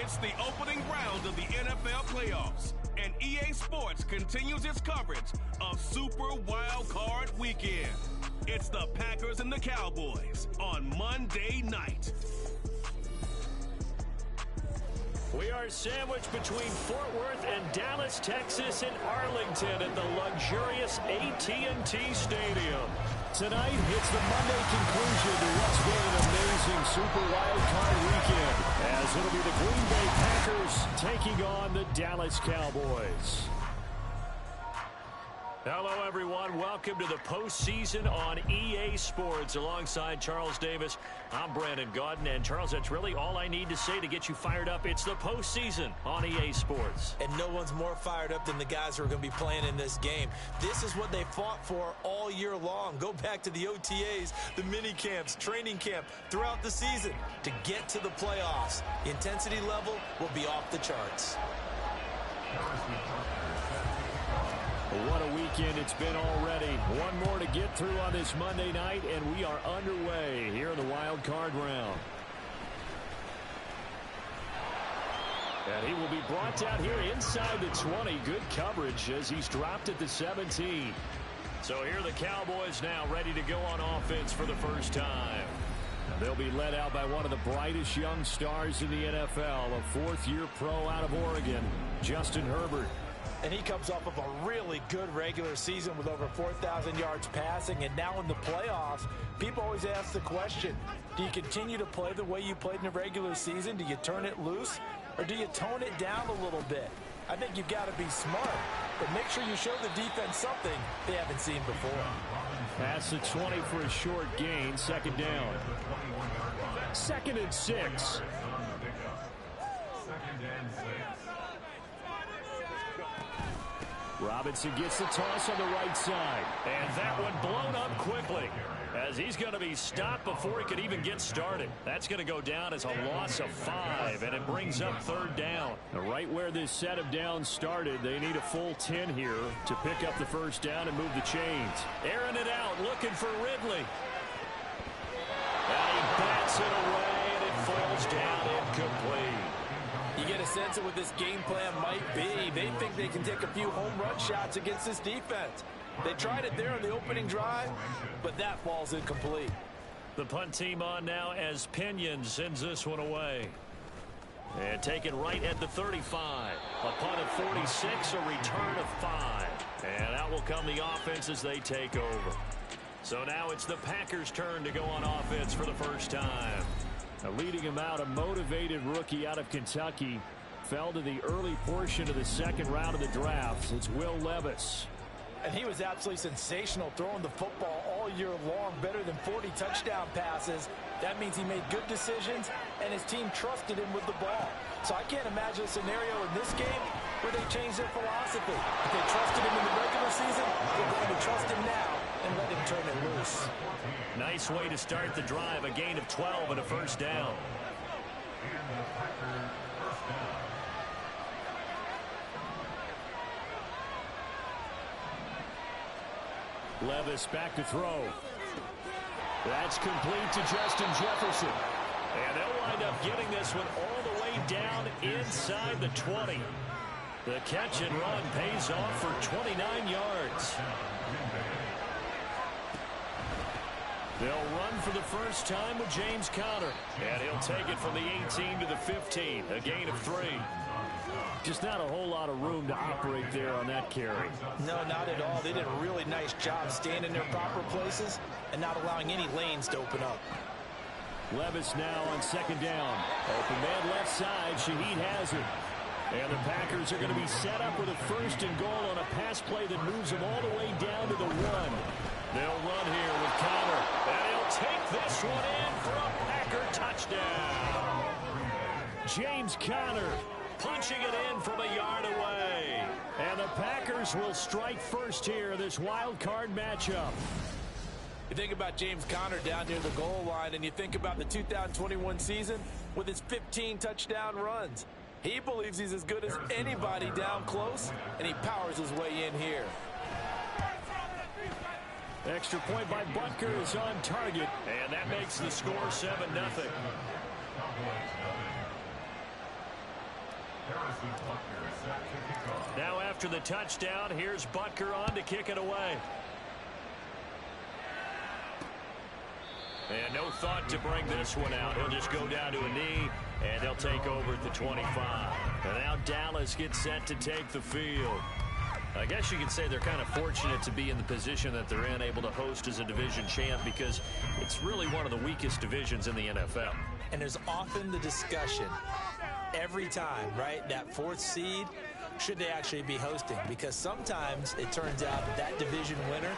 It's the opening round of the NFL playoffs, and EA Sports continues its coverage of Super Wild Card Weekend. It's the Packers and the Cowboys on Monday night. We are sandwiched between Fort Worth and Dallas, Texas, and Arlington at the luxurious AT&T Stadium. Tonight, it's the Monday conclusion to what's been an amazing Super Wild Card Weekend, as it'll be the Green Bay Packers taking on the Dallas Cowboys. Hello, everyone. Welcome to the postseason on EA Sports. Alongside Charles Davis, I'm Brandon Gaudin. And, Charles, that's really all I need to say to get you fired up. It's the postseason on EA Sports. And no one's more fired up than the guys who are going to be playing in this game. This is what they fought for all year long. Go back to the OTAs, the mini camps, training camp, throughout the season to get to the playoffs. The intensity level will be off the charts. What a weekend it's been already. One more to get through on this Monday night, and we are underway here in the wild card round. And he will be brought down here inside the 20. Good coverage as he's dropped at the 17. So here are the Cowboys now ready to go on offense for the first time. And they'll be led out by one of the brightest young stars in the NFL, a fourth-year pro out of Oregon, Justin Herbert. And he comes off of a really good regular season with over 4,000 yards passing. And now in the playoffs, people always ask the question, do you continue to play the way you played in the regular season? Do you turn it loose? Or do you tone it down a little bit? I think you've got to be smart. But make sure you show the defense something they haven't seen before. Pass the 20 for a short gain. Second down. 2nd and 6. Robinson gets the toss on the right side. And that one blown up quickly, as he's going to be stopped before he could even get started. That's going to go down as a loss of 5, and it brings up 3rd down. Right where this set of downs started, they need a full 10 here to pick up the first down and move the chains. Airing it out, looking for Ridley. And he bats it away, and it falls down incomplete. You get a sense of what this game plan might be. They think they can take a few home run shots against this defense. They tried it there on the opening drive, but that falls incomplete. The punt team on now as Pinion sends this one away. And taken right at the 35. A punt of 46, a return of 5. And out will come the offense as they take over. So now it's the Packers' turn to go on offense for the first time. Leading him out, a motivated rookie out of Kentucky. Fell to the early portion of the 2nd round of the draft. It's Will Levis. And he was absolutely sensational throwing the football all year long. Better than 40 touchdown passes. That means he made good decisions, and his team trusted him with the ball. So I can't imagine a scenario in this game where they change their philosophy. If they trusted him in the regular season, they're going to trust him now and let him turn it loose. Nice way to start the drive. A gain of 12 and a first down. Levis back to throw. That's complete to Justin Jefferson. And they'll wind up getting this one all the way down inside the 20. The catch and run pays off for 29 yards. They'll run for the first time with James Conner. And he'll take it from the 18 to the 15. A gain of 3. Just not a whole lot of room to operate there on that carry. No, not at all. They did a really nice job staying in their proper places and not allowing any lanes to open up. Levis now on 2nd down. Open man left side. Shaheed has it. And the Packers are going to be set up with a 1st and goal on a pass play that moves them all the way down to the 1. They'll run here with Conner. And he'll take this one in for a Packer touchdown. James Conner punching it in from a yard away. And the Packers will strike first here in this wild card matchup. You think about James Conner down near the goal line, and you think about the 2021 season with his 15 touchdown runs. He believes he's as good as anybody down close, and he powers his way in here. Extra point by Butker is on target, and that makes the score 7-0. Now after the touchdown, here's Butker on to kick it away. And no thought to bring this one out. He'll just go down to a knee, and they'll take over at the 25. And now Dallas gets set to take the field. I guess you could say they're kind of fortunate to be in the position that they're in, able to host as a division champ, because it's really one of the weakest divisions in the NFL. And there's often the discussion every time, right, that fourth seed, should they actually be hosting? Because sometimes it turns out that division winner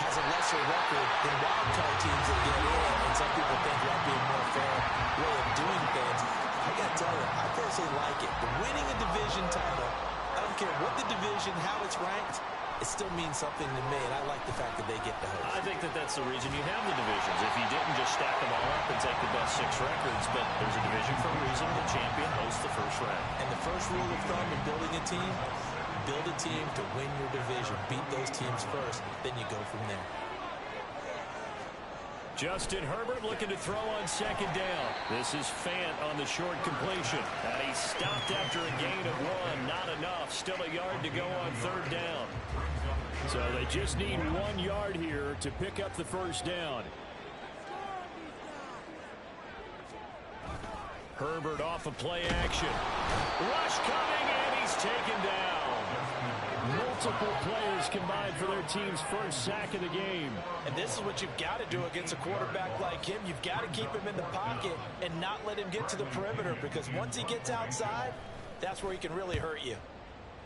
has a lesser record than wildcard teams that get in, and some people think that'd be a more fair way of doing things. I got to tell you, I personally like it. The winning a division title, I don't care what the division, how it's ranked, it still means something to me, and I like the fact that they get to host. I think that that's the reason you have the divisions. If you didn't, just stack them all up and take the best 6 records, but there's a division for a reason. The champion hosts the first round. And the first rule of thumb in building a team, build a team to win your division. Beat those teams first, then you go from there. Justin Herbert looking to throw on second down. This is Fant on the short completion. And he stopped after a gain of 1. Not enough. Still a yard to go on third down. So they just need 1 yard here to pick up the first down. Herbert off of play action. Rush coming, and he's taken down. Multiple players combined for their team's first sack of the game. And this is what you've got to do against a quarterback like him. You've got to keep him in the pocket and not let him get to the perimeter, because once he gets outside, that's where he can really hurt you.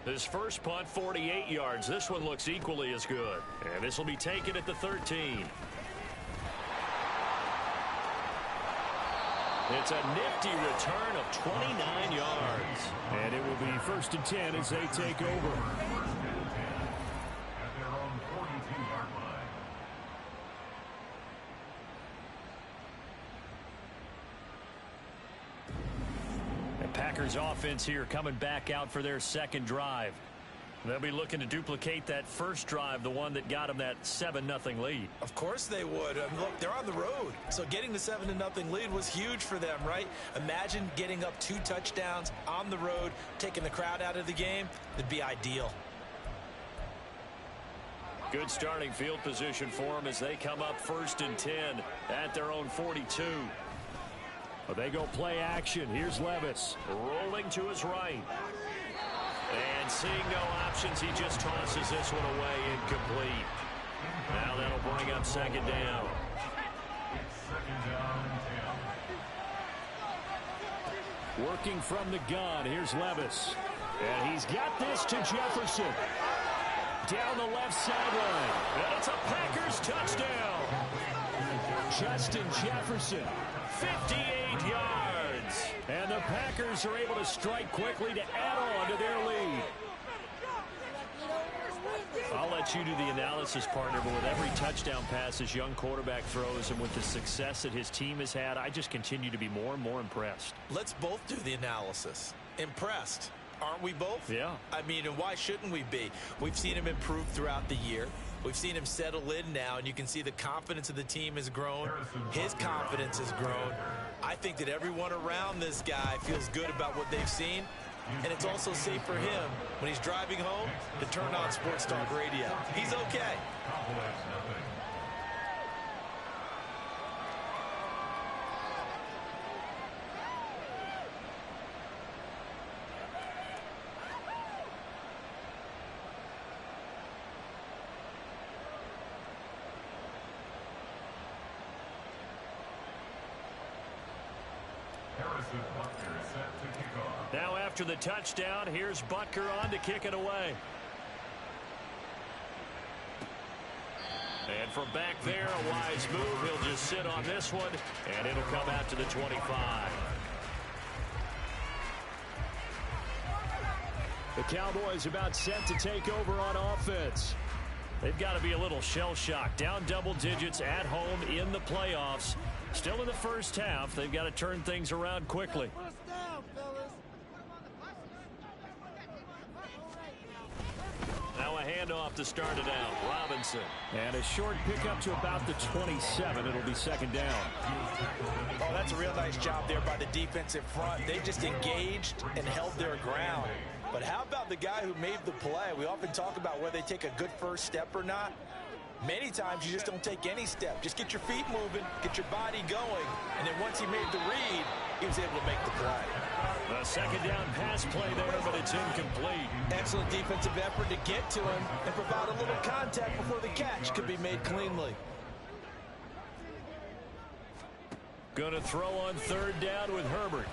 His first punt, 48 yards. This one looks equally as good. And this will be taken at the 13. It's a nifty return of 29 yards. And it will be 1st and 10 as they take over. The Packers offense here coming back out for their second drive. They'll be looking to duplicate that first drive, the one that got them that 7-0 lead. Of course they would. Look, they're on the road. So getting the 7-0 lead was huge for them, right? Imagine getting up 2 touchdowns on the road, taking the crowd out of the game. It'd be ideal. Good starting field position for them as they come up 1st and 10 at their own 42. Well, they go play action. Here's Levis. Rolling to his right. And seeing no options, he just tosses this one away, incomplete. Now that'll bring up second down. Working from the gun. Here's Levis. And he's got this to Jefferson. Down the left sideline. And it's a Packers touchdown. Justin Jefferson. 58 yards. And the Packers are able to strike quickly to add on to their lead. I'll let you do the analysis, partner, but with every touchdown pass this young quarterback throws and with the success that his team has had, I just continue to be more and more impressed. Let's both do the analysis. Impressed. Aren't we both? Yeah. I mean, and why shouldn't we be? We've seen him improve throughout the year. We've seen him settle in now, and you can see the confidence of the team has grown. His confidence has grown. I think that everyone around this guy feels good about what they've seen, and it's also safe for him when he's driving home to turn on Sports Talk Radio. He's okay. Now after the touchdown, here's Butker on to kick it away. And from back there, a wise move. He'll just sit on this one, and it'll come out to the 25. The Cowboys about set to take over on offense. They've got to be a little shell-shocked. Down double digits at home in the playoffs. Still in the first half. They've got to turn things around quickly. Now a handoff to start it out. Robinson. And a short pickup to about the 27. It'll be second down. Oh, that's a real nice job there by the defensive front. They just engaged and held their ground. But how about the guy who made the play? We often talk about whether they take a good first step or not. Many times you just don't take any step. Just get your feet moving, get your body going, and then once he made the read, he was able to make the play. A second down pass play there, but it's incomplete. Excellent defensive effort to get to him and provide a little contact before the catch could be made cleanly. Going to throw on third down with Herbert.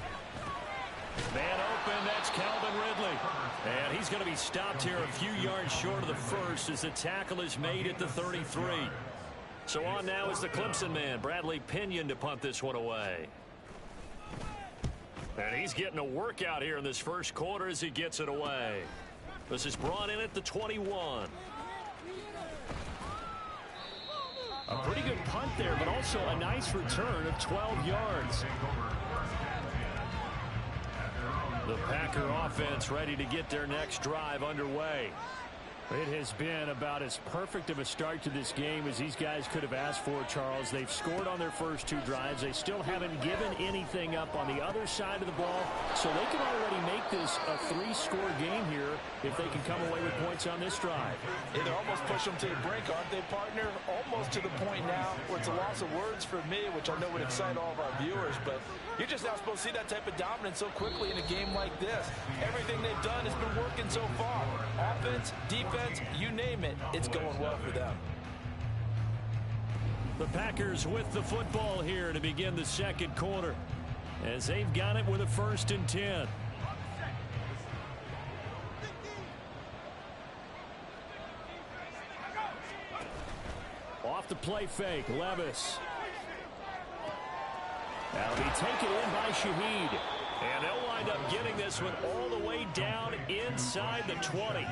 Man open, that's Calvin Ridley. And he's going to be stopped here a few yards short of the first as the tackle is made at the 33. So on now is the Clemson man, Bradley Pinion, to punt this one away. And he's getting a workout here in this first quarter as he gets it away. This is brought in at the 21. A pretty good punt there, but also a nice return of 12 yards. The Packer offense ready to get their next drive underway. It has been about as perfect of a start to this game as these guys could have asked for, Charles. They've scored on their first two drives. They still haven't given anything up on the other side of the ball, so they can already make this a three-score game here if they can come away with points on this drive. Yeah, they're almost pushing them to the brink, aren't they, partner? Almost to the point now where it's a loss of words for me, which I know would excite all of our viewers, but you're just not supposed to see that type of dominance so quickly in a game like this. Everything they've done has been working so far. Offense, defense, you name it, it's going well for them. The Packers with the football here to begin the second quarter as they've got it with a 1st and 10. Off the play fake, Levis. That'll be taken in by Shaheed. And they'll wind up getting this one all the way down inside the 20.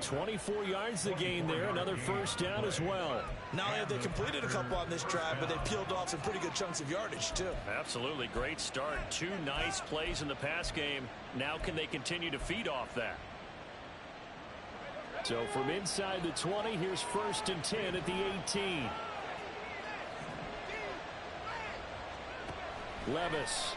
24 yards the gain there. Another first down as well. Not only have they completed a couple on this drive, but they peeled off some pretty good chunks of yardage, too. Absolutely. Great start. 2 nice plays in the pass game. Now can they continue to feed off that? So from inside the 20, here's 1st and 10 at the 18. Levis.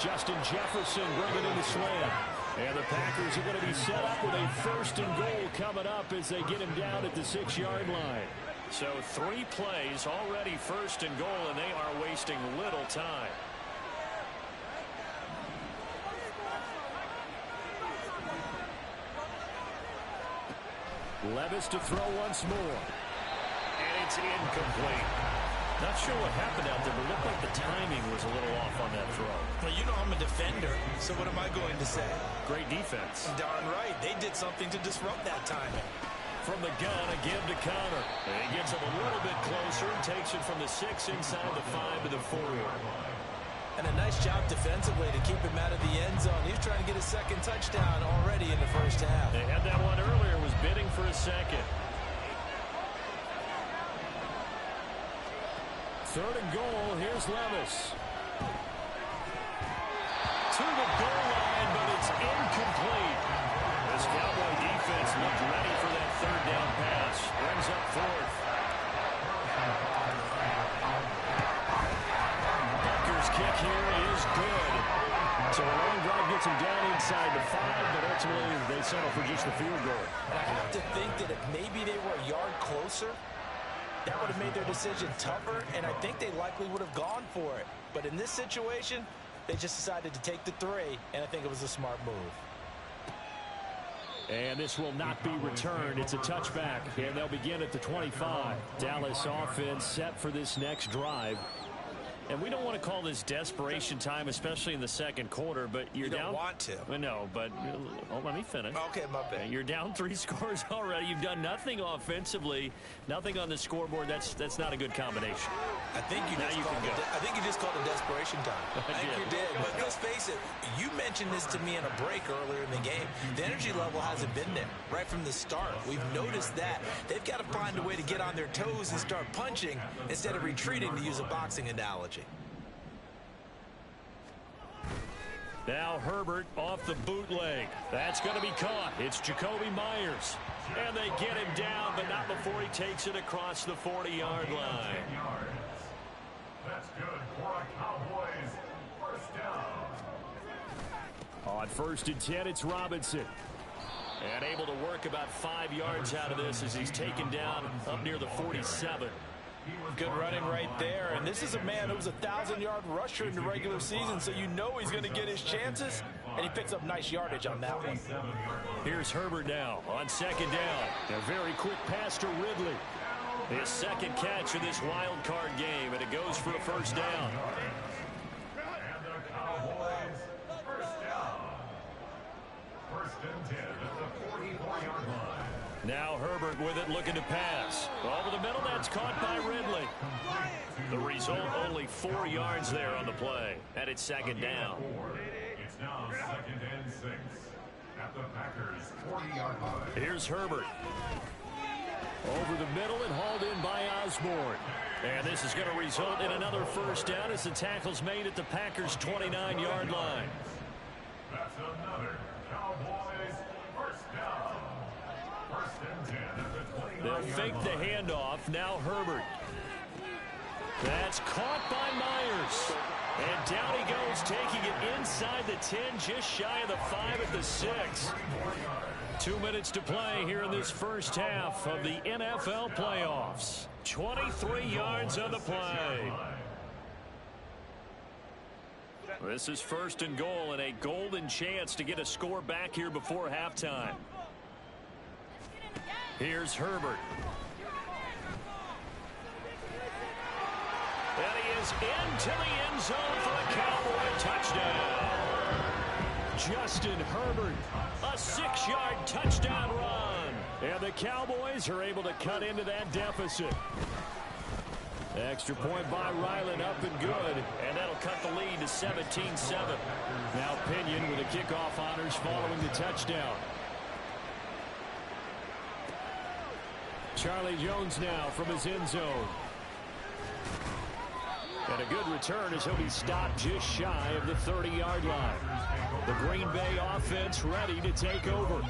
Justin Jefferson bringing in the slant. And the Packers are going to be set up with a 1st and goal coming up as they get him down at the 6-yard line. So 3 plays already 1st and goal, and they are wasting little time. Levis to throw once more. And it's incomplete. Not sure what happened out there, but it looked like the timing was a little off on that throw. Well, you know I'm a defender, so what am I going to say? Great defense. Darn right. They did something to disrupt that timing. From the gun, a give to Connor. And he gets him a little bit closer and takes it from the 6 inside the 5 to the 4. And a nice job defensively to keep him out of the end zone. He's trying to get his 2nd touchdown already in the first half. They had that one earlier, was bidding for a 2nd. 3rd and goal, here's Levis. To the goal line, but it's incomplete. This Cowboy defense looked ready for that 3rd down pass. Brings up 4th. Packers kick here is good. So a long drive gets him down inside the 5, but ultimately they settle for just the field goal. And I have to think that if maybe they were a yard closer, that would have made their decision tougher, and I think they likely would have gone for it. But in this situation, they just decided to take the 3, and I think it was a smart move. And this will not be returned. It's a touchback, and they'll begin at the 25. Dallas offense set for this next drive. And we don't want to call this desperation time, especially in the second quarter, but you're down. You don't want to. Well, no, but let me finish. Okay, my bad. You're down 3 scores already. You've done nothing offensively, nothing on the scoreboard. That's not a good combination. I think you just called it desperation time. I think you did. But let's face it, you mentioned this to me in a break earlier in the game. The energy level hasn't been there right from the start. We've noticed that. They've got to find a way to get on their toes and start punching instead of retreating, to use a boxing analogy. Now Herbert off the bootleg. That's going to be caught. It's Jacoby Myers. And they get him down, but not before he takes it across the 40-yard line. That's good for a Cowboys first down. On 1st and 10, it's Robinson. And able to work about 5 yards out of this as he's taken down up near the 47. Good running right there. And this is a man who was a 1,000-yard rusher in the regular season, so you know he's going to get his chances. And he picks up nice yardage on that one. Here's Herbert now on 2nd down. A very quick pass to Ridley. His 2nd catch of this wild card game, and it goes for a first down. And the Cowboys first down. 1st and 10 at the 44-yard line. Now Herbert with it, looking to pass. Over the middle, that's caught by Ridley. The result, only 4 yards there on the play. And it's 2nd down. It's now 2nd and 6 at the Packers 40-yard line. Here's Herbert. Over the middle and hauled in by Osborne. And this is going to result in another first down as the tackle's made at the Packers' 29-yard line. That's another Cowboys first down. 1st and 10 at the 29-yard line. They'll fake the handoff. Now Herbert. That's caught by Myers. And down he goes, taking it inside the 10, just shy of the 5 at the 6. 2 minutes to play here in this first half of the NFL playoffs. 23 yards on the play. This is 1st and goal and a golden chance to get a score back here before halftime. Here's Herbert. And he is into the end zone for a Cowboy touchdown. Justin Herbert, a 6-yard touchdown run. And the Cowboys are able to cut into that deficit. Extra point by Ryland, up and good. And that'll cut the lead to 17-7. Now Pinion with the kickoff honors following the touchdown. Charlie Jones now from his end zone. And a good return as he'll be stopped just shy of the 30-yard line. The Green Bay offense ready to take over.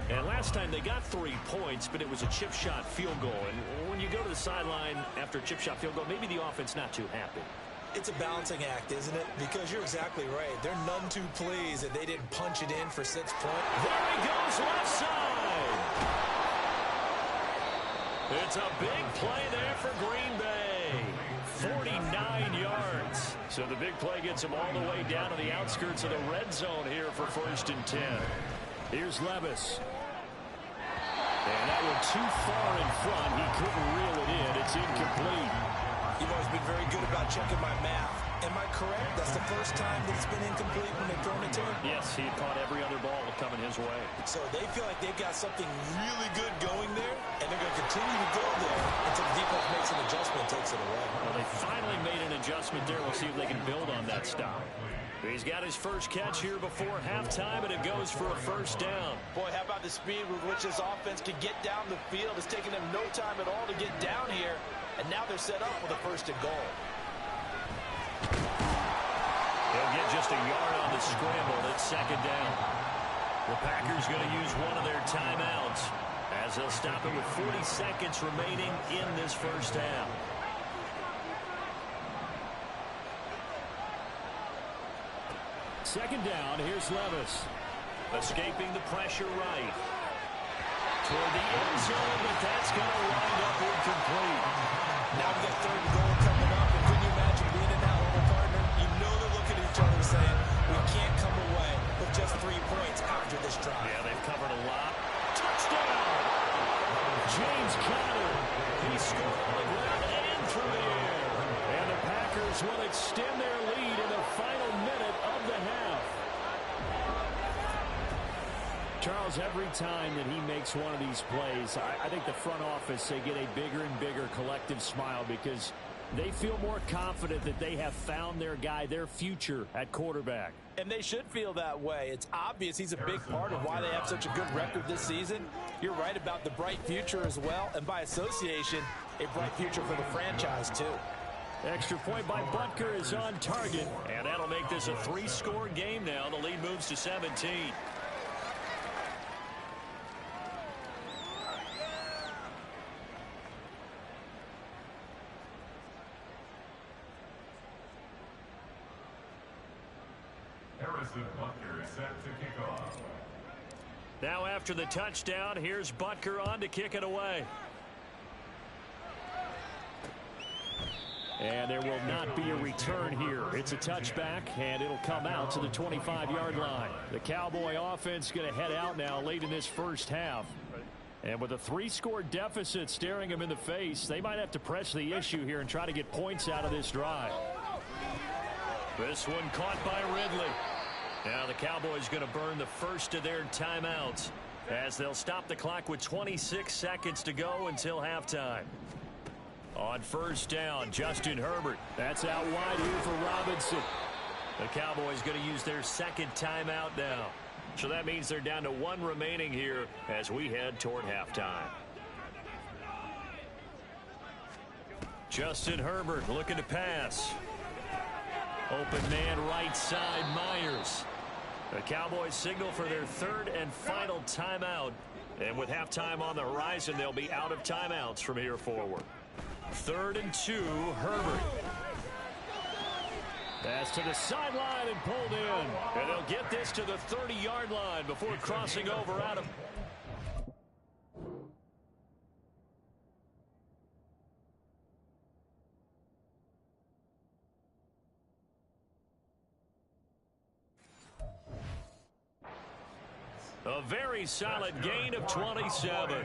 And last time they got 3 points, but it was a chip shot field goal. And when you go to the sideline after a chip shot field goal, maybe the offense not too happy. It's a balancing act, isn't it? Because you're exactly right. They're none too pleased that they didn't punch it in for 6 points. There he goes, left side. It's a big play there for Green Bay. 49 yards. So the big play gets him all the way down to the outskirts of the red zone here for 1st and 10. Here's Levis. And that one too far in front. He couldn't reel it in. It's incomplete. You've always been very good about checking my math. Am I correct? That's the first time that it's been incomplete when they've thrown it to him? Yes, he had caught every other ball coming his way. So they feel like they've got something really good going there, and they're going to continue to go there until the defense makes an adjustment and takes it away. Well, they finally made an adjustment there. We'll see if they can build on that stop. He's got his first catch here before halftime, and it goes for a first down. Boy, how about the speed with which this offense can get down the field? It's taking them no time at all to get down here, and now they're set up with a 1st and goal. They'll get just a yard on the scramble. That's 2nd down. The Packers going to use one of their timeouts as they'll stop it with 40 seconds remaining in this first half. Second down, here's Levis. Escaping the pressure right. Toward the end zone, but that's going to wind up incomplete. Now we got 3rd and goal coming up, and can you imagine being in that little partner? You know they're looking at each other saying, we can't come away with just 3 points after this drive. Yeah, they've covered a lot. Touchdown! James Conner. He scored on the ground and through the air. And the Packers will extend their lead in the final minute of the half. Charles, every time that he makes one of these plays, I think the front office, they get a bigger and bigger collective smile because they feel more confident that they have found their guy, their future at quarterback. And they should feel that way. It's obvious he's a big part of why they have such a good record this season. You're right about the bright future as well, and by association, a bright future for the franchise too. Extra point by Butker is on target, and that'll make this a 3-score game now. The lead moves to 17. Harrison Butker is set to kick off. Now after the touchdown, here's Butker on to kick it away. And there will not be a return here. It's a touchback, and it'll come out to the 25-yard line. The Cowboy offense going to head out now late in this first half. And with a 3-score deficit staring them in the face, they might have to press the issue here and try to get points out of this drive. This one caught by Ridley. Now the Cowboys going to burn the first of their timeouts as they'll stop the clock with 26 seconds to go until halftime. On first down, Justin Herbert. That's out wide here for Robinson. The Cowboys going to use their second timeout now. So that means they're down to 1 remaining here as we head toward halftime. Justin Herbert looking to pass. Open man right side, Myers. The Cowboys signal for their third and final timeout. And with halftime on the horizon, they'll be out of timeouts from here forward. 3rd and 2, Herbert. Pass to the sideline and pulled in. And they'll get this to the 30-yard line before crossing over out of... A very solid gain of 27.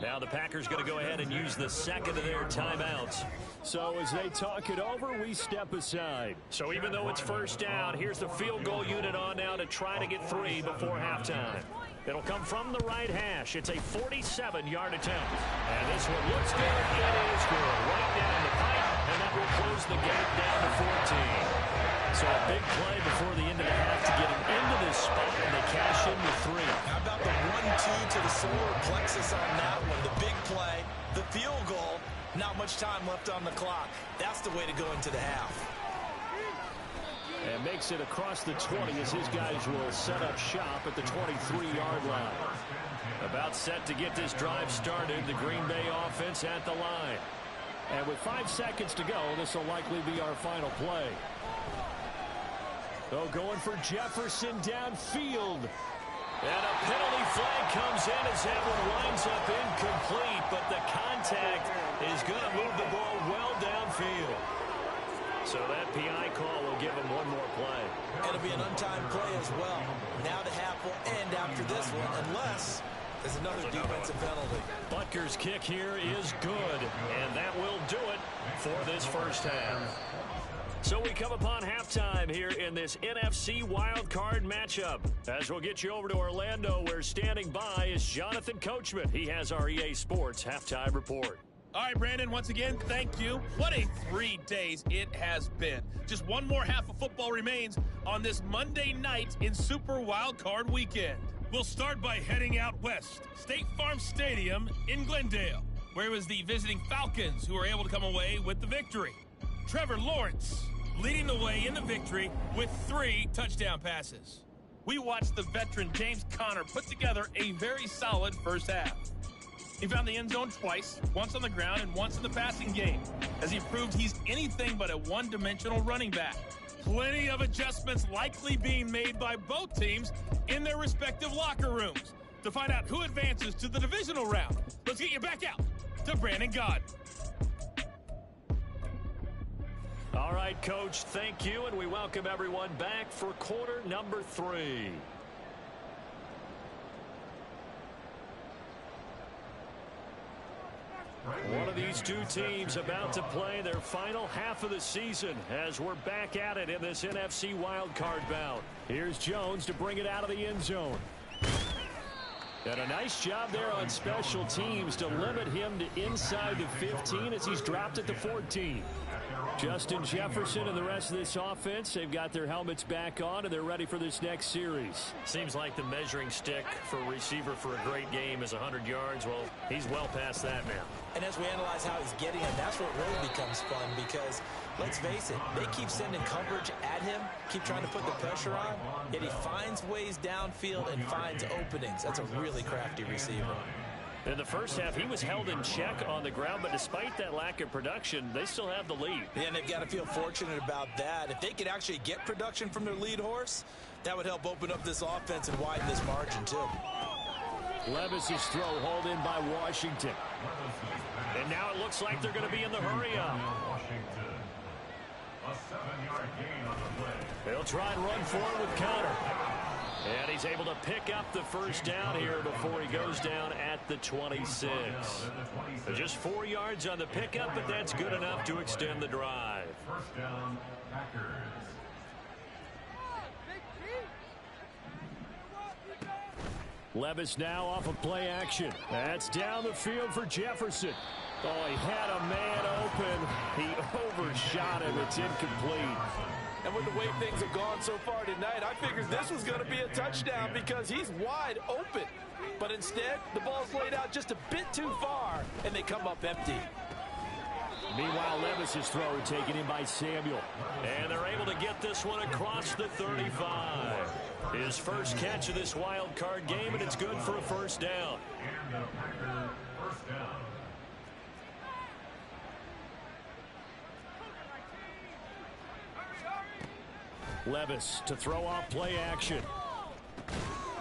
Now the Packers going to go ahead and use the second of their timeouts. So as they talk it over, we step aside. So even though it's first down, here's the field goal unit on now to try to get 3 before halftime. It'll come from the right hash. It's a 47-yard attempt. And this one looks good. It is good. Right down the pipe, and that will close the gap down to 14. So a big play before the end of the half to get him into this spot, and they cash in with 3. How about the 1-2 to the solar plexus on that one? The big play, the field goal, not much time left on the clock. That's the way to go into the half. And makes it across the 20 as his guys will set up shop at the 23-yard line. About set to get this drive started, the Green Bay offense at the line. And with 5 seconds to go, this will likely be our final play. Oh, going for Jefferson downfield. And a penalty flag comes in as that one winds up incomplete, but the contact is going to move the ball well downfield. So that PI call will give him one more play. It'll be an untimed play as well. Now the half will end after this one, unless there's another defensive penalty. Butker's kick here is good, and that will do it for this first half. So we come upon halftime here in this NFC wildcard matchup. As we'll get you over to Orlando, where standing by is Jonathan Coachman. He has our EA Sports halftime report. All right, Brandon, once again, thank you. What a 3 days it has been. Just one more half of football remains on this Monday night in Super Wildcard Weekend. We'll start by heading out west, State Farm Stadium in Glendale, where it was the visiting Falcons who were able to come away with the victory. Trevor Lawrence leading the way in the victory with 3 touchdown passes. We watched the veteran James Conner put together a very solid first half. He found the end zone twice, once on the ground and once in the passing game, as he proved he's anything but a one-dimensional running back. Plenty of adjustments likely being made by both teams in their respective locker rooms. To find out who advances to the divisional round, let's get you back out to Brandon Gaudin. All right, Coach, thank you, and we welcome everyone back for quarter number 3. One of these two teams about to play their final half of the season as we're back at it in this NFC wildcard bout. Here's Jones to bring it out of the end zone. And a nice job there on special teams to limit him to inside the 15 as he's dropped at the 14. Justin Jefferson and the rest of this offense, they've got their helmets back on, and they're ready for this next series. Seems like the measuring stick for a receiver for a great game is 100 yards. Well, he's well past that now. And as we analyze how he's getting it, that's what really becomes fun because, let's face it, they keep sending coverage at him, keep trying to put the pressure on, yet he finds ways downfield and finds openings. That's a really crafty receiver. In the first half, he was held in check on the ground, but despite that lack of production, they still have the lead. Yeah, and they've got to feel fortunate about that. If they could actually get production from their lead horse, that would help open up this offense and widen this margin, too. Levis's throw hauled in by Washington. And now it looks like they're going to be in the hurry-up. Washington. A 7-yard gain on the play. They'll try and run forward with Conner. And he's able to pick up the first down here before he goes down at the 26. Just 4 yards on the pickup, but that's good enough to extend the drive. First down, Packers. Levis now off of play action. That's down the field for Jefferson. Oh, he had a man open. He overshot him. It's incomplete. And with the way things have gone so far tonight, I figured this was going to be a touchdown because he's wide open. But instead, the ball's laid out just a bit too far, and they come up empty. Meanwhile, Levis's throw taken in by Samuel. And they're able to get this one across the 35. His first catch of this wild card game, and it's good for a first down. And the Packer first down. Levis to throw off play action.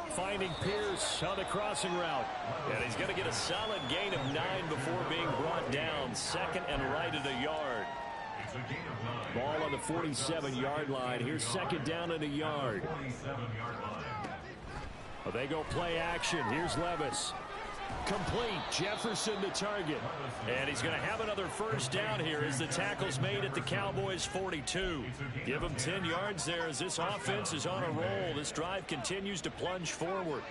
Finding Pierce on the crossing route. And he's going to get a solid gain of 9 before being brought down. Second and right at a yard. It's a gain of 9. Ball on the 47-yard line. Here's second down and a yard. 47-yard line. Well, they go play action. Here's Levis. Complete. Jefferson to target. And he's going to have another first down here as the tackle's made at the Cowboys' 42. Give him 10 yards there as this offense is on a roll. This drive continues to plunge forward.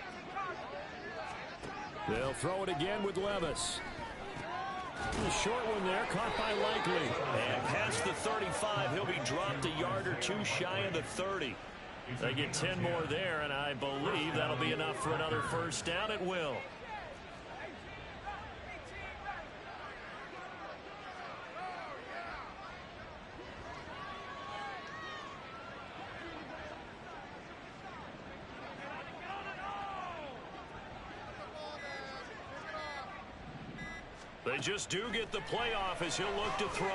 They'll throw it again with Levis. The short one there, caught by Likely. And past the 35, he'll be dropped a yard or two shy of the 30. They get 10 more there, and I believe that'll be enough for another first down. It will. They just do get the playoff as he'll look to throw.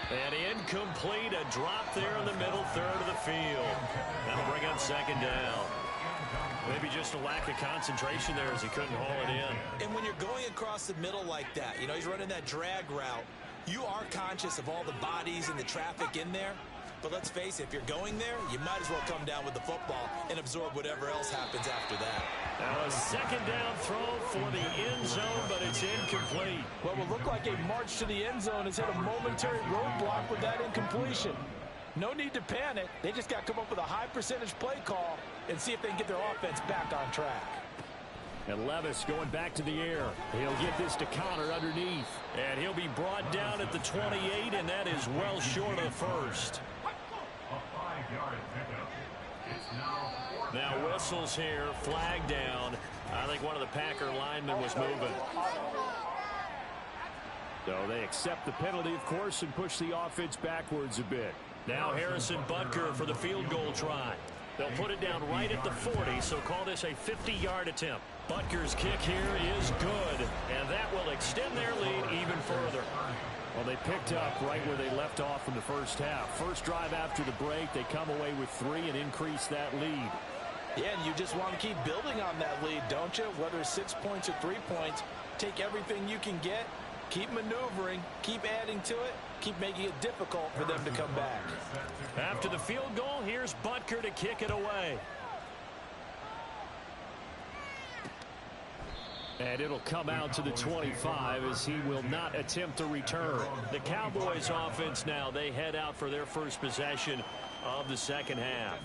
And incomplete, a drop there in the middle third of the field. That'll bring up second down. Maybe just a lack of concentration there as he couldn't haul it in. And when you're going across the middle like that, you know, he's running that drag route, you are conscious of all the bodies and the traffic in there. But let's face it, if you're going there, you might as well come down with the football and absorb whatever else happens after that. Now a second down throw for the end zone, but it's incomplete. What will look like a march to the end zone has hit a momentary roadblock with that incompletion. No need to panic. They just got to come up with a high percentage play call and see if they can get their offense back on track. And Levis going back to the air. He'll get this to Conner underneath. And he'll be brought down at the 28, and that is well short of the first. A 5-yard pickup. It's now whistles here, flag down. I think one of the Packer linemen was moving. So they accept the penalty, of course, and push the offense backwards a bit. Now Harrison Butker for the field goal try. They'll put it down right at the 40, so call this a 50-yard attempt. Butker's kick here is good, and that will extend their lead even further. Well, they picked up right where they left off in the first half. First drive after the break, they come away with 3 and increase that lead. Yeah, and you just want to keep building on that lead, don't you? Whether it's 6 points or 3 points, take everything you can get, keep maneuvering, keep adding to it, keep making it difficult for them to come back. After the field goal, here's Butker to kick it away. And it'll come out to the 25 as he will not attempt a return. The Cowboys offense now, they head out for their first possession of the second half.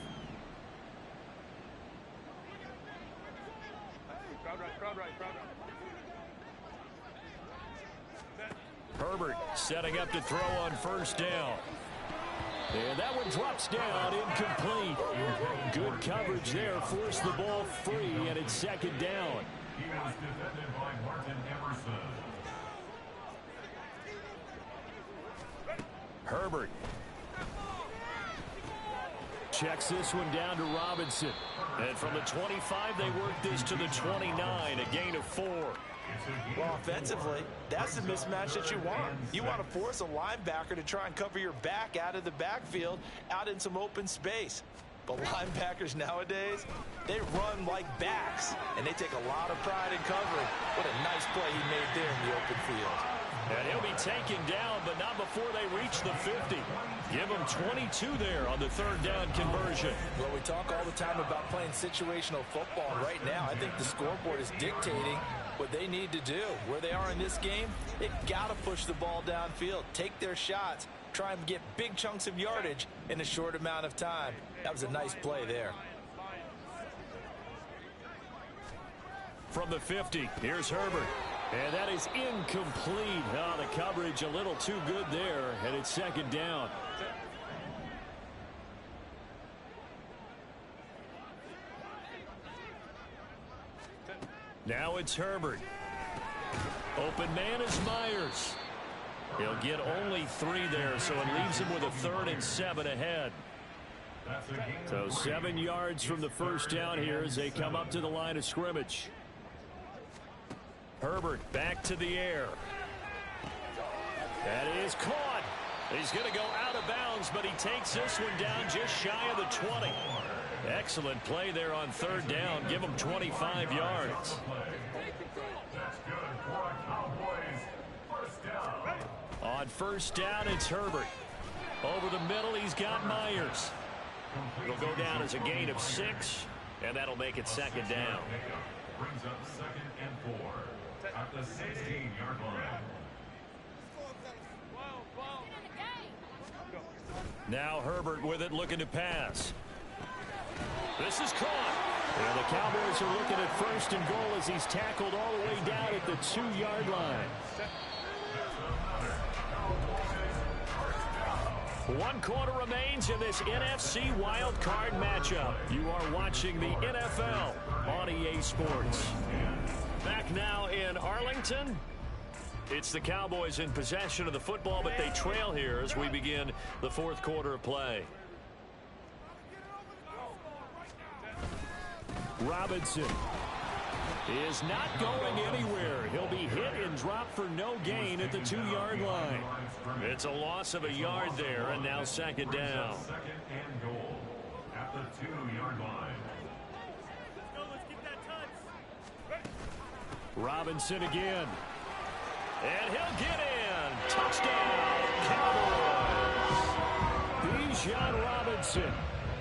Herbert setting up to throw on first down. And that one drops down, incomplete. Good coverage there, forced the ball free, and it's second down. He was defended by Martin Emerson. Herbert checks this one down to Robinson. And from the 25, they work this to the 29, a gain of 4. Well, offensively, that's the mismatch that you want. You want to force a linebacker to try and cover your back out of the backfield, out in some open space. But linebackers nowadays, they run like backs, and they take a lot of pride in covering. What a nice play he made there in the open field. And he'll be taken down, but not before they reach the 50. Give him 22 there on the third down conversion. Well, we talk all the time about playing situational football, and right now I think the scoreboard is dictating what they need to do. Where they are in this game, they've got to push the ball downfield, take their shots, try and get big chunks of yardage in a short amount of time. That was a nice play there. From the 50, here's Herbert. And that is incomplete. Oh, the coverage a little too good there, and it's second down. Now it's Herbert. Open man is Myers. He'll get only 3 there, so it leaves him with a 3rd and 7 ahead. So 7 yards from the first down here as they come up to the line of scrimmage. Herbert back to the air. That is caught. He's going to go out of bounds, but he takes this one down just shy of the 20. Excellent play there on third down. Give him 25 yards. On first down, it's Herbert. Over the middle, he's got Myers. It'll go down as a gain of 6, and that'll make it second down. Brings up 2nd and 4 at the 16-yard line. Now Herbert with it, looking to pass. This is caught. And the Cowboys are looking at first and goal as he's tackled all the way down at the 2-yard line. 1 quarter remains in this NFC Wild Card matchup. You are watching the NFL on EA Sports. Back now in Arlington. It's the Cowboys in possession of the football, but they trail here as we begin the 4th quarter of play. Robinson is not going anywhere. He'll be hit and dropped for no gain at the 2-yard line. It's a loss of a yard there, and now second down. 2nd and goal at the 2-yard line. Robinson again. And he'll get in. Touchdown, Cowboys. Bijan Robinson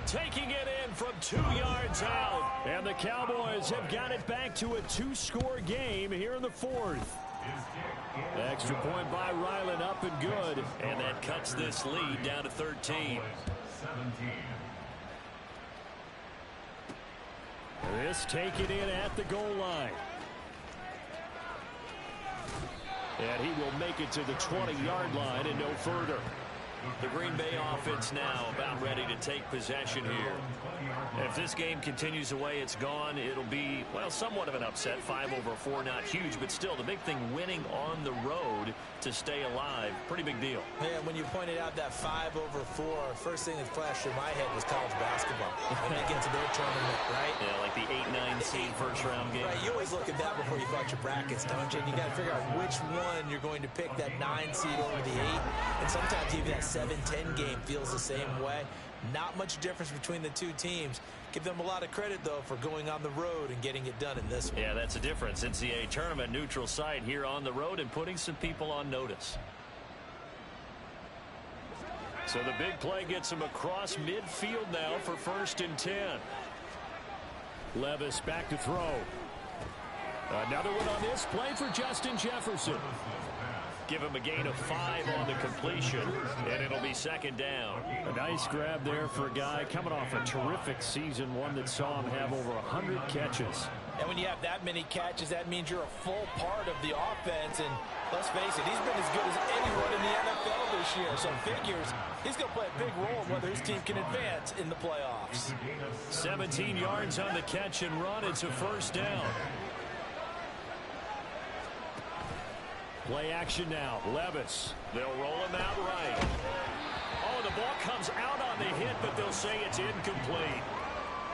taking it in from 2 yards out. And the Cowboys have got it back to a 2-score game here in the 4th. Extra point by Ryland, up and good. And that cuts this lead down to 13. 17. This taken in at the goal line. And he will make it to the 20-yard line and no further. The Green Bay offense now about ready to take possession here. If this game continues the way it's gone, it'll be, well, somewhat of an upset. 5-4, not huge, but still the big thing, winning on the road to stay alive. Pretty big deal. Yeah, when you pointed out that 5-4, first thing that flashed through my head was college basketball. When they get to their tournament, right? Yeah, like the 8-9 seed first-round game. Right, you always look at that before you thought your brackets, don't you? And you got to figure out which one you're going to pick, that 9 seed over the 8. And sometimes even that 7-10 game feels the same way. Not much difference between the two teams. Give them a lot of credit, though, for going on the road and getting it done in this one. Yeah, that's the difference. NCAA tournament, neutral site here on the road and putting some people on notice. So the big play gets him across midfield now for 1st and 10. Levis back to throw. Another one on this play for Justin Jefferson. Give him a gain of 5 on the completion, and it'll be second down. A nice grab there for a guy coming off a terrific season, one that saw him have over 100 catches. And when you have that many catches, that means you're a full part of the offense. And let's face it, he's been as good as anyone in the NFL this year. So figures he's going to play a big role in whether his team can advance in the playoffs. 17 yards on the catch and run. It's a first down. Play action now. Levis. They'll roll him out right. Oh, the ball comes out on the hit, but they'll say it's incomplete.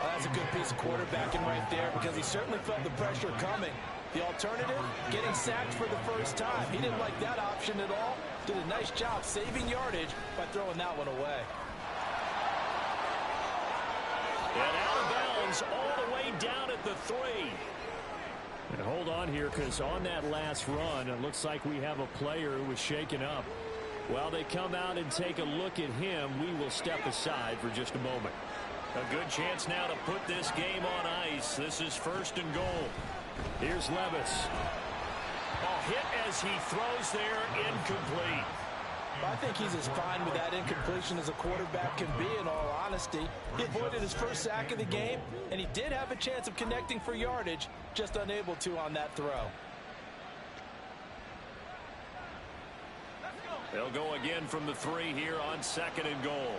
Well, that's a good piece of quarterbacking right there because he certainly felt the pressure coming. The alternative, getting sacked for the first time. He didn't like that option at all. Did a nice job saving yardage by throwing that one away. And out of bounds all the way down at the 3. And hold on here, because on that last run, it looks like we have a player who was shaken up. While they come out and take a look at him, we will step aside for just a moment. A good chance now to put this game on ice. This is first and goal. Here's Levis. A hit as he throws there, incomplete. I think he's as fine with that incompletion as a quarterback can be, in all honesty. He avoided his first sack of the game, and he did have a chance of connecting for yardage, just unable to on that throw. They'll go again from the 3 here on second and goal.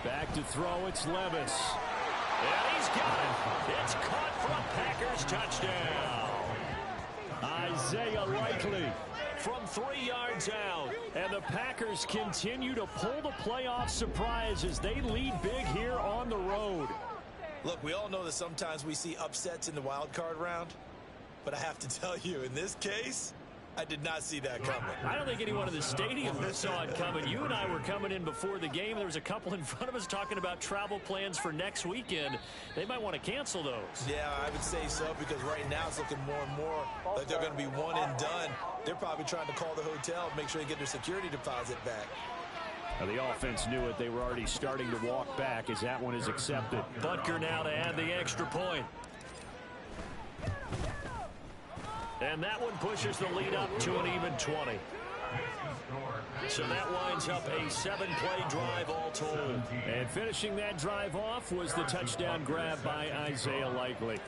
Back to throw, it's Levis. And he's got it. It's caught for a Packers touchdown. Isaiah Likely from 3 yards out. And the Packers continue to pull the playoff surprise as they lead big here on the road. Look, we all know that sometimes we see upsets in the wild card round. But I have to tell you, in this case, I did not see that coming. I don't think anyone in the stadium saw it coming. You and I were coming in before the game. There was a couple in front of us talking about travel plans for next weekend. They might want to cancel those. Yeah, I would say so, because right now it's looking more and more like they're going to be one and done. They're probably trying to call the hotel, make sure they get their security deposit back. Now, the offense knew it. They were already starting to walk back as that one is accepted. Butker now to add the extra point. And that one pushes the lead up to an even 20. So that winds up a 7-play drive all told. And finishing that drive off was the touchdown grab by Isaiah Likely.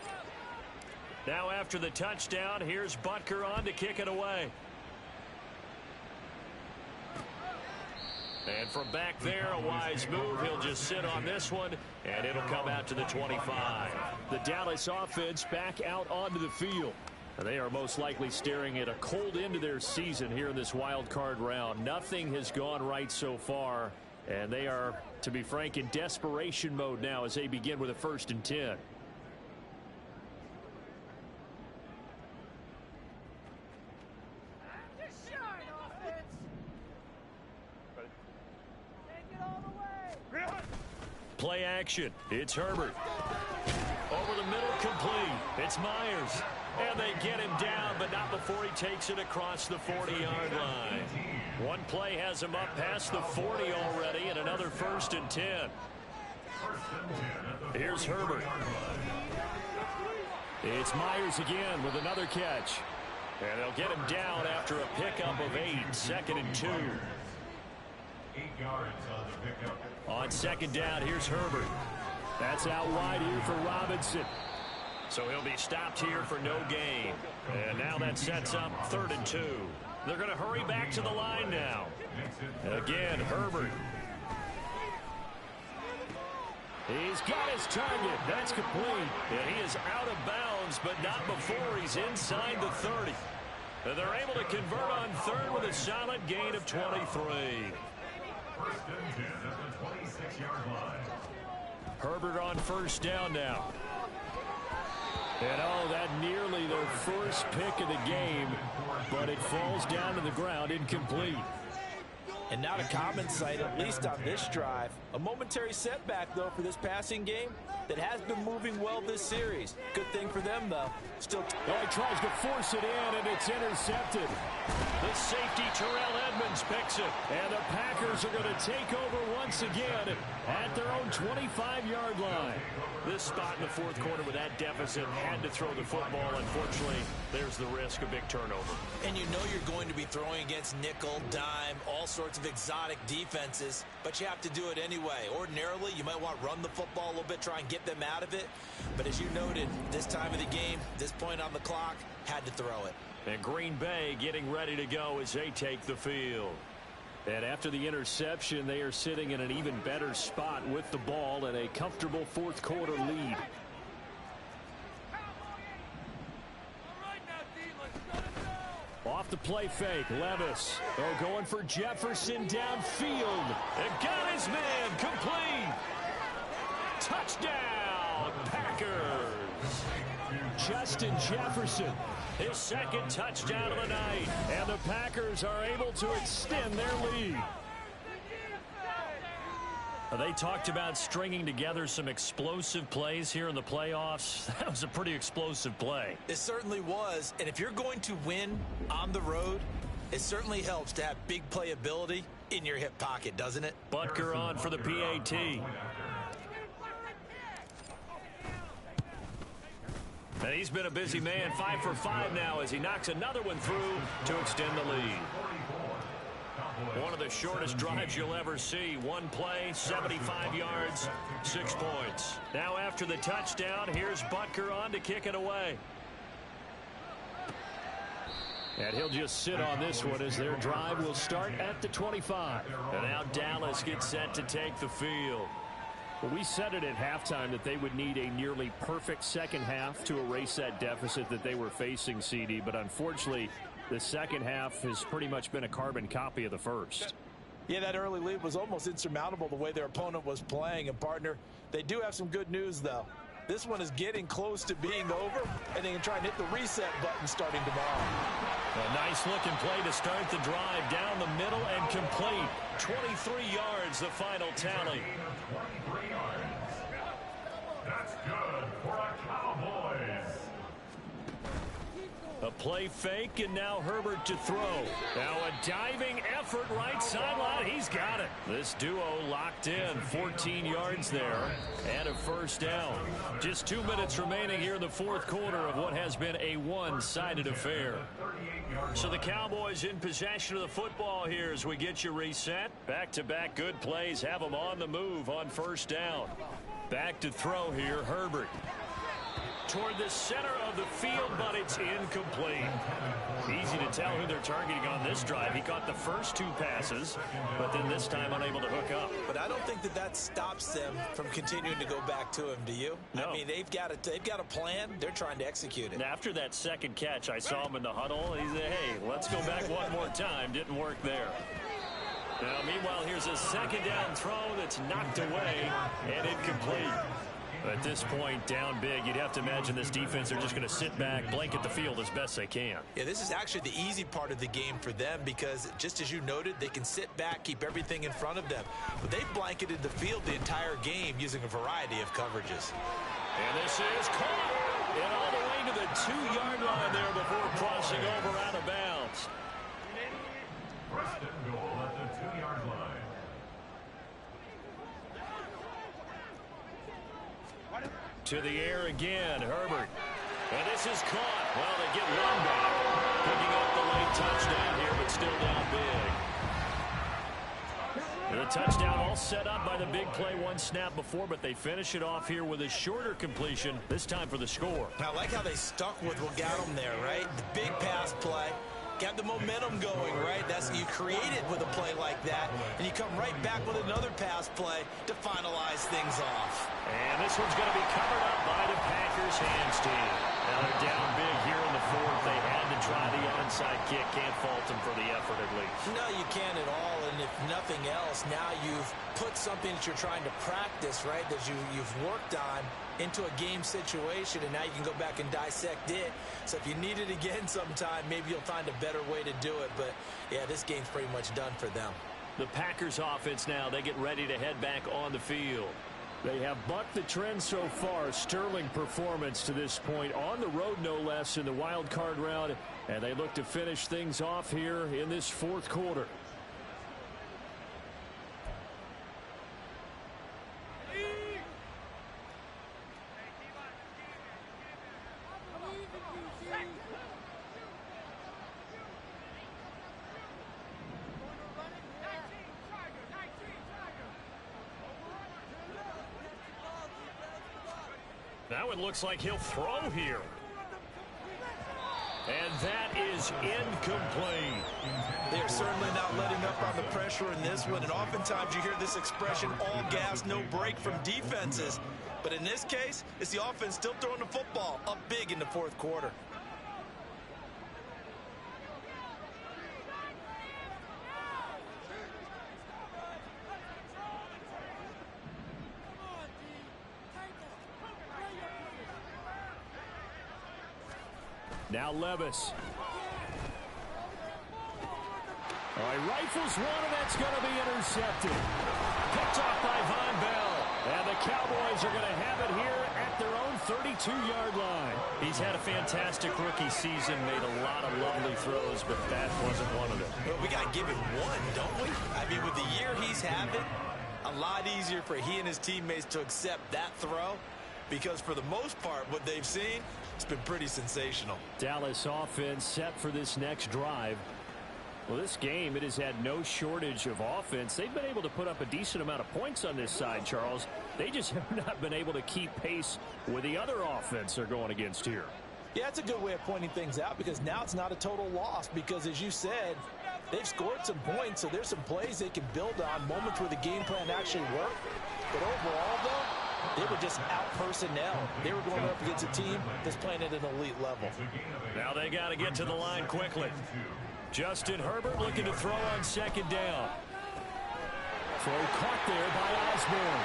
Now after the touchdown, here's Butker on to kick it away. And from back there, a wise move. He'll just sit on this one, and it'll come out to the 25. The Dallas offense back out onto the field. They are most likely staring at a cold end to their season here in this wild card round. Nothing has gone right so far, and they are, to be frank, in desperation mode now as they begin with a 1st and 10. Play action. It's Herbert. Over the middle, complete. It's Myers. And they get him down, but not before he takes it across the 40-yard line. One play has him up past the 40 already, and another 1st and 10. Here's Herbert. It's Myers again with another catch. And they'll get him down after a pickup of 8, 2nd and 2. 8 yards on the pickup. On second down, here's Herbert. That's out wide here for Robinson. So he'll be stopped here for no gain. And now that sets up 3rd and 2. They're going to hurry back to the line now. Again, Herbert. He's got his target. That's complete. And he is out of bounds, but not before he's inside the 30. And they're able to convert on 3rd with a solid gain of 23. 1st and 10 at the 26-yard line. Herbert on 1st down now. And oh, that nearly their first pick of the game, but it falls down to the ground, incomplete. And not a common sight, at least on this drive. A momentary setback, though, for this passing game that has been moving well this series. Good thing for them, though. Still. Oh, he tries to force it in, and it's intercepted. The safety Terrell Edmunds picks it. And the Packers are going to take over once again at their own 25-yard line. This spot in the fourth quarter with that deficit had to throw the football. Unfortunately, there's the risk of big turnover. And you know you're going to be throwing against nickel, dime, all sorts of exotic defenses, but you have to do it anyway. Ordinarily, you might want to run the football a little bit, try and get them out of it. But as you noted, this time of the game, this point on the clock, had to throw it. And Green Bay getting ready to go as they take the field. And after the interception, they are sitting in an even better spot with the ball and a comfortable fourth quarter lead. Off the play fake, Levis. Oh, going for Jefferson downfield. And got his man complete. Touchdown, Packers. Justin Jefferson, his second touchdown of the night. And the Packers are able to extend their lead. They talked about stringing together some explosive plays here in the playoffs. That was a pretty explosive play. It certainly was. And if you're going to win on the road, it certainly helps to have big playability in your hip pocket, doesn't it? Butker on for the PAT. And he's been a busy man, 5 for 5 now as he knocks another one through to extend the lead. One of the shortest drives you'll ever see. One play, 75 yards, 6 points. Now after the touchdown, here's Butker on to kick it away. And he'll just sit on this one as their drive will start at the 25. And now Dallas gets set to take the field. Well, we said it at halftime that they would need a nearly perfect second half to erase that deficit that they were facing, CD. But unfortunately, the second half has pretty much been a carbon copy of the first. Yeah, that early lead was almost insurmountable the way their opponent was playing. And, partner, they do have some good news, though. This one is getting close to being over, and they can try and hit the reset button starting tomorrow. A nice-looking play to start the drive down the middle and complete. 23 yards, the final tally. 23 yards. That's good for a Cowboys. A play fake, and now Herbert to throw. Now a diving effort right sideline. He's got it. This duo locked in. 14 yards there and a first down. Just 2 minutes remaining here in the fourth quarter of what has been a one-sided affair. So the Cowboys in possession of the football here as we get you reset. Back-to-back good plays have them on the move on first down. Back to throw here, Herbert. Toward the center of the field, but it's incomplete. Easy to tell who they're targeting on this drive. He caught the first 2 passes, but then this time unable to hook up. But I don't think that stops them from continuing to go back to him, do you? No. I mean, they've got a plan. They're trying to execute it. And after that second catch, I saw him in the huddle. He said, hey, let's go back one more time. Didn't work there. Now, meanwhile, here's a second down throw that's knocked away and incomplete. At this point, down big, you'd have to imagine this defense, they're just going to sit back, blanket the field as best they can. Yeah, this is actually the easy part of the game for them because, just as you noted, they can sit back, keep everything in front of them. But they've blanketed the field the entire game using a variety of coverages. And this is caught. And all the way to the 2-yard line there before crossing over out of bounds. First and goal at the 2-yard line. To the air again, Herbert. And this is caught. Well, they get one back. Picking up the late touchdown here, but still down big. And the touchdown all set up by the big play one snap before, but they finish it off here with a shorter completion, this time for the score. I like how they stuck with what got them there, right? The big pass play. Got the momentum going, right? That's you create it with a play like that, and you come right back with another pass play to finalize things off. And this one's going to be covered up by the Packers hands team. Now they're down big here in the fourth. They had to try the onside kick. Can't fault them for the effort at least. No, you can't at all. And if nothing else, now you've put something that you're trying to practice, right, that you've worked on into a game situation, and now you can go back and dissect it. So if you need it again sometime, maybe you'll find a better way to do it. But, yeah, this game's pretty much done for them. The Packers offense now, they get ready to head back on the field. They have bucked the trend so far. Sterling performance to this point on the road, no less, in the wild card round. And they look to finish things off here in this fourth quarter. Now it looks like he'll throw here. And that is incomplete. They're certainly not letting up on the pressure in this one. And oftentimes you hear this expression, all gas, no break from defenses. But in this case, it's the offense still throwing the football up big in the fourth quarter. Now Levis. All right, rifles one, and that's going to be intercepted. Picked off by Von Bell. And the Cowboys are going to have it here at their own 32-yard line. He's had a fantastic rookie season, made a lot of lovely throws, but that wasn't one of them. Well, we got to give him one, don't we? I mean, with the year he's having, a lot easier for he and his teammates to accept that throw, because for the most part, what they've seen, it's been pretty sensational. Dallas offense set for this next drive. Well, this game, it has had no shortage of offense. They've been able to put up a decent amount of points on this side, Charles. They just have not been able to keep pace with the other offense they're going against here. Yeah, that's a good way of pointing things out, because now it's not a total loss, because as you said, they've scored some points, so there's some plays they can build on, moments where the game plan actually worked. But overall, though, they were just out personnel. They were going up against a team that's playing at an elite level. Now they got to get to the line quickly. Justin Herbert looking to throw on second down. Throw caught there by Osborne.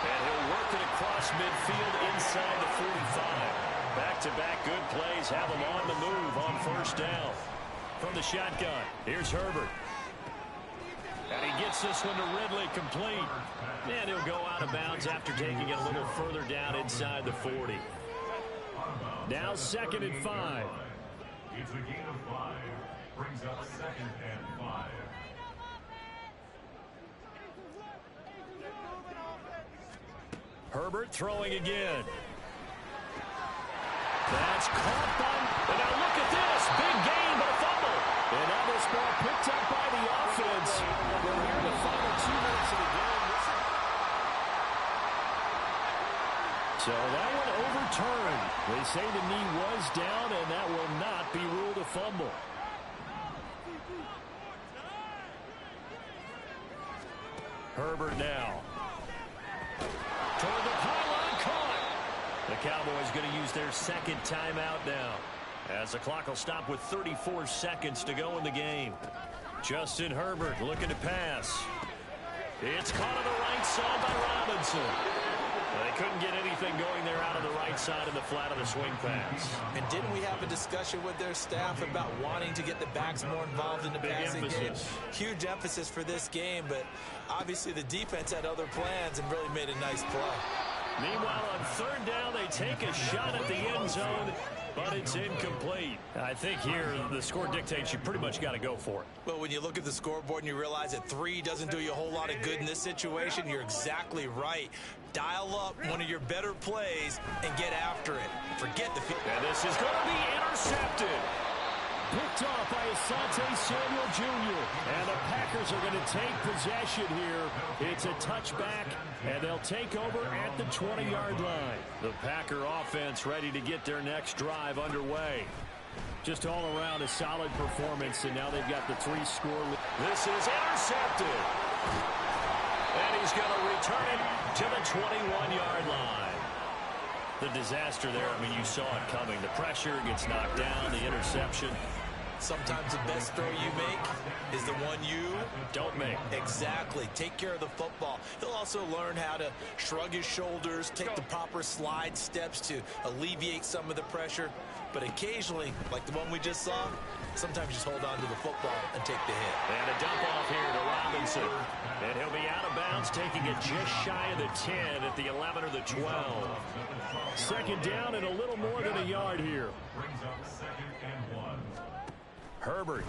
And he'll work it across midfield inside the 45. Back-to-back good plays have him on the move on first down. From the shotgun, here's Herbert. And he gets this one to Ridley, complete. And he'll go out of bounds after taking it a little further down inside the 40. Now 2nd and 5. It's a gain of 5. Brings up 2nd and 5. Herbert throwing again. That's caught by... And now look at this. Big gain, but a fumble. And now this ball picked up by the offense. We're here in the final 2 minutes of the game. So that one overturned. They say the knee was down, and that will not be ruled a fumble. Herbert now. Toward the pylon, caught. The Cowboys going to use their second timeout now, as the clock will stop with 34 seconds to go in the game. Justin Herbert looking to pass. It's caught on the right side by Robinson. They couldn't get anything going there out of the right side of the flat of the swing pass. And didn't we have a discussion with their staff about wanting to get the backs more involved in the passing game? Huge emphasis for this game, but obviously the defense had other plans and really made a nice play. Meanwhile, on third down, they take a shot at the end zone, but it's incomplete. I think here the score dictates you pretty much got to go for it. Well, when you look at the scoreboard and you realize that 3 doesn't do you a whole lot of good in this situation, you're exactly right. Dial up one of your better plays and get after it. Forget the field. And this is going to be intercepted. Picked off by Asante Samuel Jr. And the Packers are going to take possession here. It's a touchback, and they'll take over at the 20-yard line. The Packer offense ready to get their next drive underway. Just all around a solid performance, and now they've got the 3-score lead. This is intercepted. And he's going to return it to the 21-yard line. The disaster there, I mean, you saw it coming. The pressure gets knocked down, the interception. Sometimes the best throw you make is the one you don't make. Exactly. Take care of the football. He'll also learn how to shrug his shoulders, take the proper slide steps to alleviate some of the pressure. But occasionally, like the one we just saw, sometimes just hold on to the football and take the hit. And a dump off here to Robinson. And he'll be out of bounds, taking it just shy of the 10 at the 11 or the 12. Second down and a little more than a yard here. Brings up 2nd and 1. Herbert.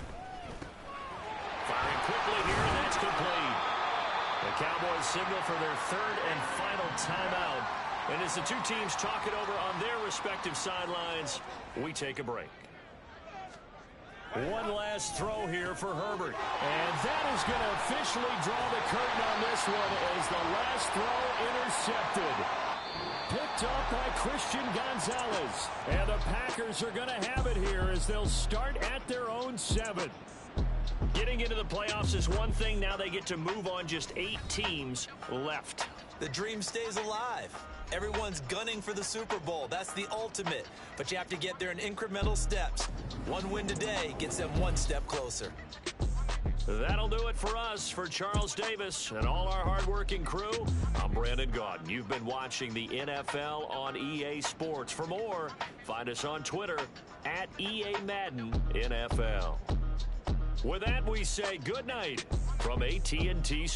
Firing quickly here, and that's complete. The Cowboys signal for their third and final timeout. And as the two teams talk it over on their respective sidelines, we take a break. One last throw here for Herbert. And that is going to officially draw the curtain on this one as the last throw intercepted. Picked up by Christian Gonzalez. And the Packers are going to have it here as they'll start at their own 7. Getting into the playoffs is one thing. Now they get to move on. Just 8 teams left. The dream stays alive. Everyone's gunning for the Super Bowl. That's the ultimate. But you have to get there in incremental steps. One win today gets them one step closer. That'll do it for us. For Charles Davis and all our hardworking crew, I'm Brandon Gaudin. You've been watching the NFL on EA Sports. For more, find us on Twitter at EA Madden NFL. With that, we say good night from AT&T.